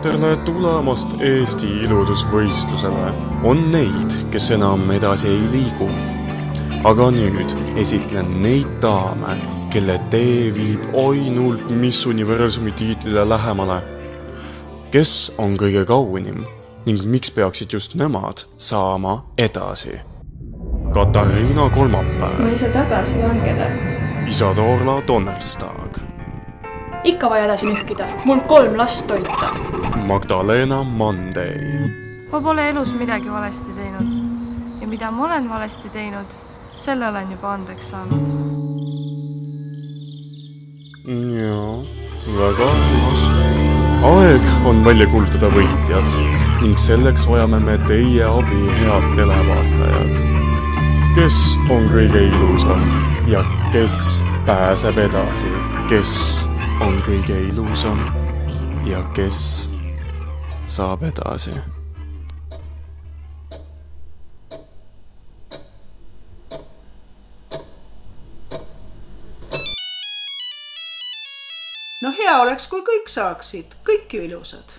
tere tulemast Eesti iludusvõistlusele. On neid, kes enam edasi ei liigu. Aga nüüd esitlen neid daame, kelle tee viib ainult Miss Universumi tiitlile lähemale. Kes on kõige kaunim ning miks peaksid just nemad saama edasi? Katariina Kolmapäev. Ma ei saa tagasi langeda. Isadora Donnerstag. Ikka vaja edasi nühkida. Mul 3 last toita. Magdalena Monday. Ma pole elus midagi valesti teinud. Ja mida ma olen valesti teinud, selle olen juba andeks saanud. Jaa, väga armas. Aeg on välja kuulutada võitjad ning selleks vajame me teie abi, head televaatajad. Kes on kõige ilusam ja kes pääseb edasi? Kes on kõige ilusam ja kes saab edasi? No hea oleks, kui kõik saaksid, kõik ju ilusad.